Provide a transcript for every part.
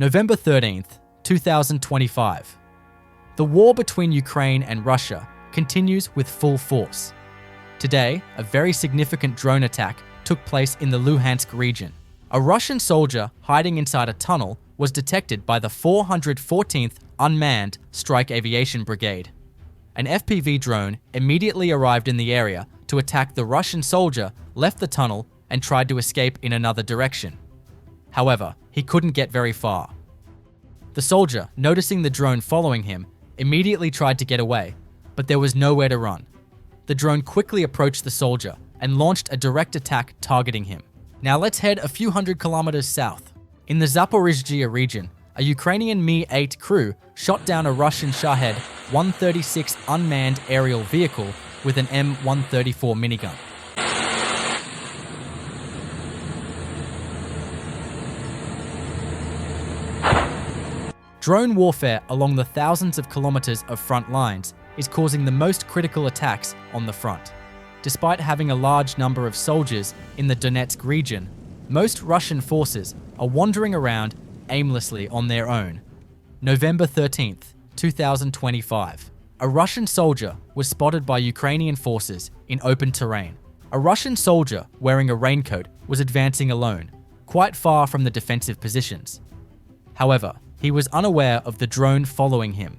November 13th, 2025. The war between Ukraine and Russia continues with full force. Today, a very significant drone attack took place in the Luhansk region. A Russian soldier hiding inside a tunnel was detected by the 414th Unmanned Strike Aviation Brigade. An FPV drone immediately arrived in the area to attack the Russian soldier, left the tunnel, and tried to escape in another direction. However, he couldn't get very far. The soldier, noticing the drone following him, immediately tried to get away, but there was nowhere to run. The drone quickly approached the soldier and launched a direct attack targeting him. Now let's head a few hundred kilometers south. In the Zaporizhzhia region, a Ukrainian Mi-8 crew shot down a Russian Shahed 136 unmanned aerial vehicle with an M134 minigun. Drone warfare along the thousands of kilometers of front lines is causing the most critical attacks on the front. Despite having a large number of soldiers in the Donetsk region, most Russian forces are wandering around aimlessly on their own. November 13th, 2025. A Russian soldier was spotted by Ukrainian forces in open terrain. A Russian soldier wearing a raincoat was advancing alone, quite far from the defensive positions. However, he was unaware of the drone following him.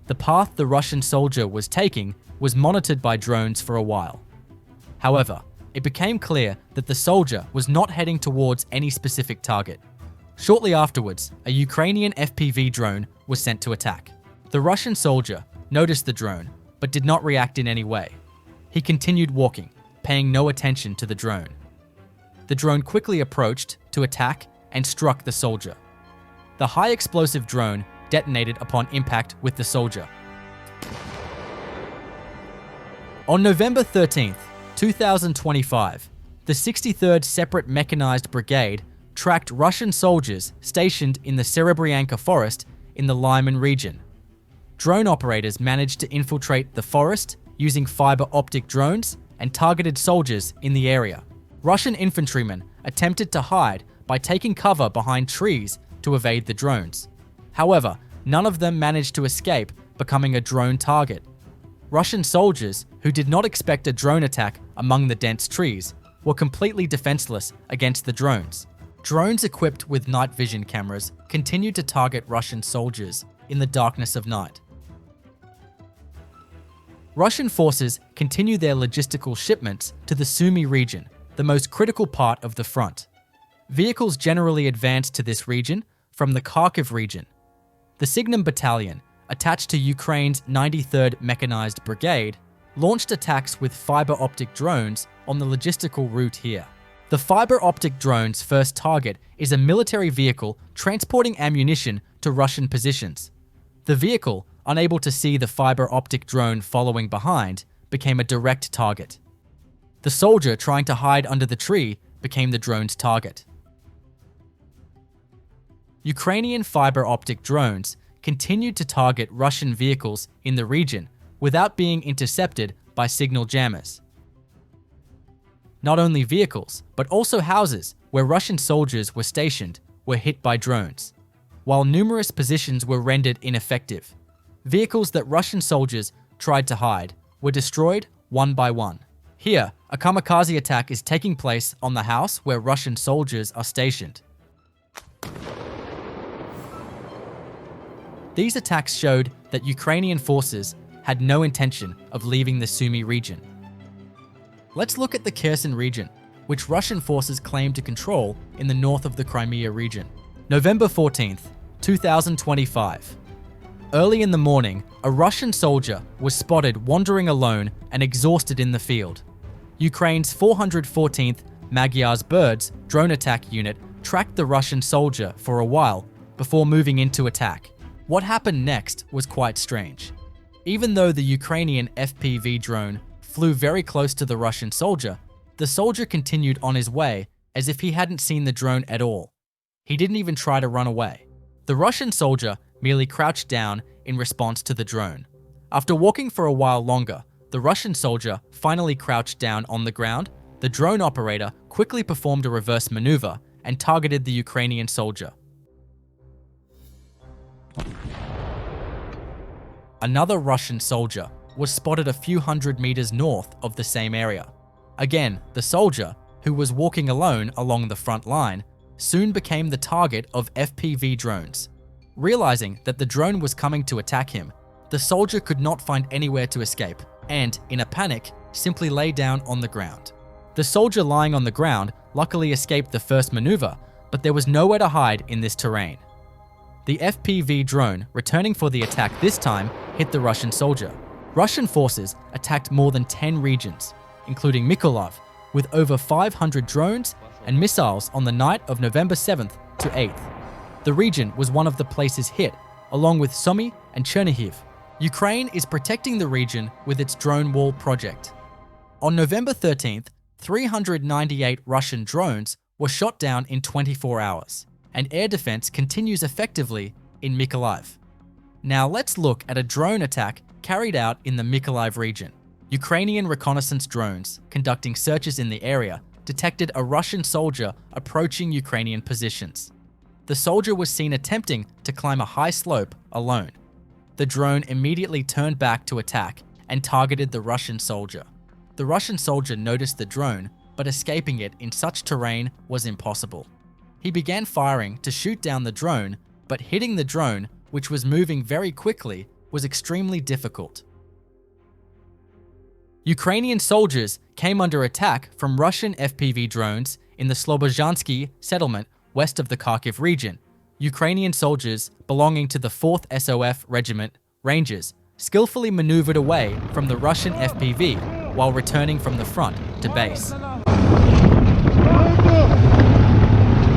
The path the Russian soldier was taking was monitored by drones for a while. However, it became clear that the soldier was not heading towards any specific target. Shortly afterwards, a Ukrainian FPV drone was sent to attack. The Russian soldier noticed the drone, but did not react in any way. He continued walking, paying no attention to the drone. The drone quickly approached to attack and struck the soldier. The high-explosive drone detonated upon impact with the soldier. On November 13th, 2025, the 63rd Separate Mechanized Brigade tracked Russian soldiers stationed in the Serebryanka forest in the Lyman region. Drone operators managed to infiltrate the forest using fiber optic drones and targeted soldiers in the area. Russian infantrymen attempted to hide by taking cover behind trees to evade the drones. However, none of them managed to escape, becoming a drone target. Russian soldiers, who did not expect a drone attack among the dense trees, were completely defenseless against the drones. Drones equipped with night vision cameras continued to target Russian soldiers in the darkness of night. Russian forces continue their logistical shipments to the Sumy region, the most critical part of the front. Vehicles generally advance to this region from the Kharkiv region. The Signum Battalion, attached to Ukraine's 93rd Mechanized Brigade, launched attacks with fiber optic drones on the logistical route here. The fiber optic drone's first target is a military vehicle transporting ammunition to Russian positions. The vehicle, unable to see the fiber optic drone following behind, became a direct target. The soldier trying to hide under the tree became the drone's target. Ukrainian fiber optic drones continued to target Russian vehicles in the region without being intercepted by signal jammers. Not only vehicles, but also houses where Russian soldiers were stationed were hit by drones, while numerous positions were rendered ineffective. Vehicles that Russian soldiers tried to hide were destroyed one by one. Here, a kamikaze attack is taking place on the house where Russian soldiers are stationed. These attacks showed that Ukrainian forces had no intention of leaving the Sumy region. Let's look at the Kherson region, which Russian forces claim to control in the north of the Crimea region. November 14th, 2025. Early in the morning, a Russian soldier was spotted wandering alone and exhausted in the field. Ukraine's 414th Magyar's Birds drone attack unit tracked the Russian soldier for a while before moving into attack. What happened next was quite strange. Even though the Ukrainian FPV drone flew very close to the Russian soldier continued on his way as if he hadn't seen the drone at all. He didn't even try to run away. The Russian soldier merely crouched down in response to the drone. After walking for a while longer, the Russian soldier finally crouched down on the ground. The drone operator quickly performed a reverse maneuver and targeted the Ukrainian soldier. another Russian soldier was spotted a few hundred meters north of the same area. Again, the soldier, who was walking alone along the front line, soon became the target of FPV drones. Realizing that the drone was coming to attack him, the soldier could not find anywhere to escape and, in a panic, simply lay down on the ground. The soldier lying on the ground luckily escaped the first maneuver, but there was nowhere to hide in this terrain. The FPV drone, returning for the attack this time, hit the Russian soldier. Russian forces attacked more than 10 regions, including Mykolaiv, with over 500 drones and missiles on the night of November 7th to 8th. The region was one of the places hit, along with Sumy and Chernihiv. Ukraine is protecting the region with its drone wall project. On November 13th, 398 Russian drones were shot down in 24 hours, and air defense continues effectively in Mykolaiv. Now let's look at a drone attack carried out in the Mykolaiv region. Ukrainian reconnaissance drones conducting searches in the area detected a Russian soldier approaching Ukrainian positions. The soldier was seen attempting to climb a high slope alone. The drone immediately turned back to attack and targeted the Russian soldier. The Russian soldier noticed the drone, but escaping it in such terrain was impossible. He began firing to shoot down the drone, but hitting the drone, which was moving very quickly, was extremely difficult. Ukrainian soldiers came under attack from Russian FPV drones in the Slobozhansky settlement west of the Kharkiv region. Ukrainian soldiers belonging to the 4th SOF Regiment Rangers skillfully maneuvered away from the Russian FPV while returning from the front to base.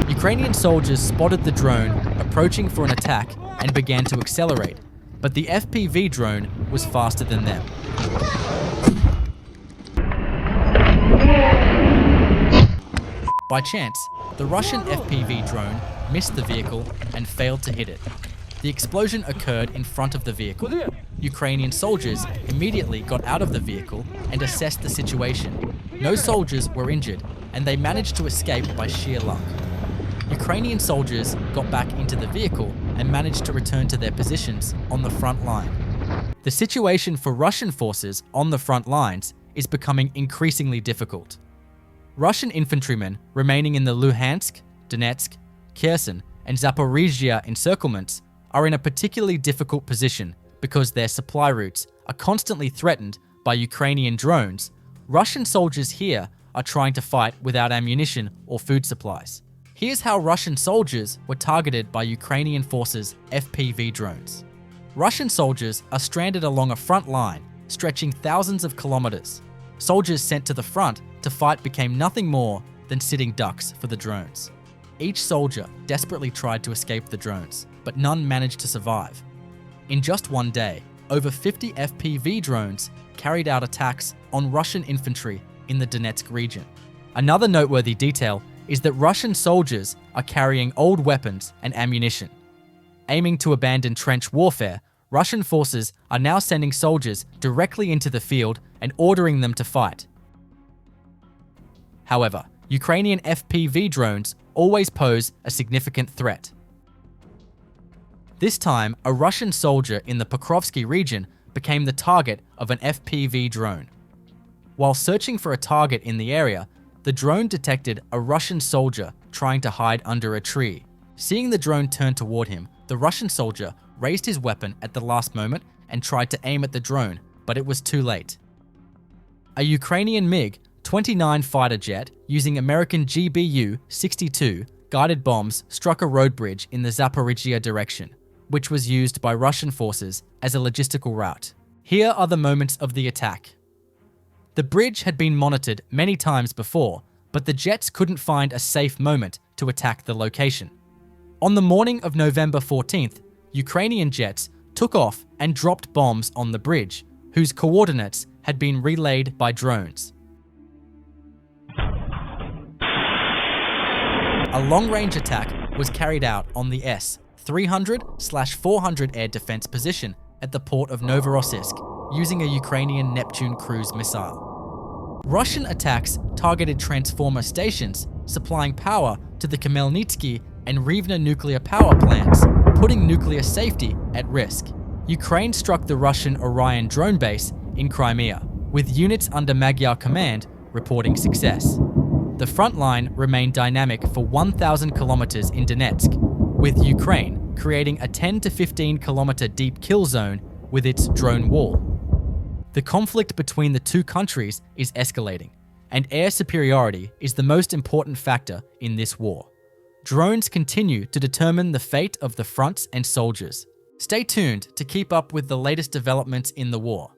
Ukrainian soldiers spotted the drone approaching for an attack and began to accelerate, but the FPV drone was faster than them. By chance, the Russian FPV drone missed the vehicle and failed to hit it. The explosion occurred in front of the vehicle. Ukrainian soldiers immediately got out of the vehicle and assessed the situation. No soldiers were injured, and they managed to escape by sheer luck. Ukrainian soldiers got back into the vehicle and managed to return to their positions on the front line. The situation for Russian forces on the front lines is becoming increasingly difficult. Russian infantrymen remaining in the Luhansk, Donetsk, Kherson, and Zaporizhia encirclements are in a particularly difficult position because their supply routes are constantly threatened by Ukrainian drones. Russian soldiers here are trying to fight without ammunition or food supplies. Here's how Russian soldiers were targeted by Ukrainian forces' FPV drones. Russian soldiers are stranded along a front line stretching thousands of kilometers. Soldiers sent to the front to fight became nothing more than sitting ducks for the drones. Each soldier desperately tried to escape the drones, but none managed to survive. In just one day, over 50 FPV drones carried out attacks on Russian infantry in the Donetsk region. Another noteworthy detail is that Russian soldiers are carrying old weapons and ammunition. Aiming to abandon trench warfare, Russian forces are now sending soldiers directly into the field and ordering them to fight. However, Ukrainian FPV drones always pose a significant threat. This time, a Russian soldier in the Pokrovsky region became the target of an FPV drone. While searching for a target in the area, the drone detected a Russian soldier trying to hide under a tree. Seeing the drone turn toward him, the Russian soldier raised his weapon at the last moment and tried to aim at the drone, but it was too late. A Ukrainian MiG-29 fighter jet using American GBU-62 guided bombs struck a road bridge in the Zaporizhia direction, which was used by Russian forces as a logistical route. Here are the moments of the attack. The bridge had been monitored many times before, but the jets couldn't find a safe moment to attack the location. On the morning of November 14th, Ukrainian jets took off and dropped bombs on the bridge, whose coordinates had been relayed by drones. A long-range attack was carried out on the S-300/400 air defense position at the port of Novorossiysk using a Ukrainian Neptune cruise missile. Russian attacks targeted transformer stations supplying power to the Khmelnytsky and Rivne nuclear power plants, putting nuclear safety at risk. Ukraine struck the Russian Orion drone base in Crimea, with units under Magyar command reporting success. The front line remained dynamic for 1,000 kilometers in Donetsk, with Ukraine creating a 10 to 15 kilometer deep kill zone with its drone wall. The conflict between the two countries is escalating, and air superiority is the most important factor in this war. Drones continue to determine the fate of the fronts and soldiers. Stay tuned to keep up with the latest developments in the war.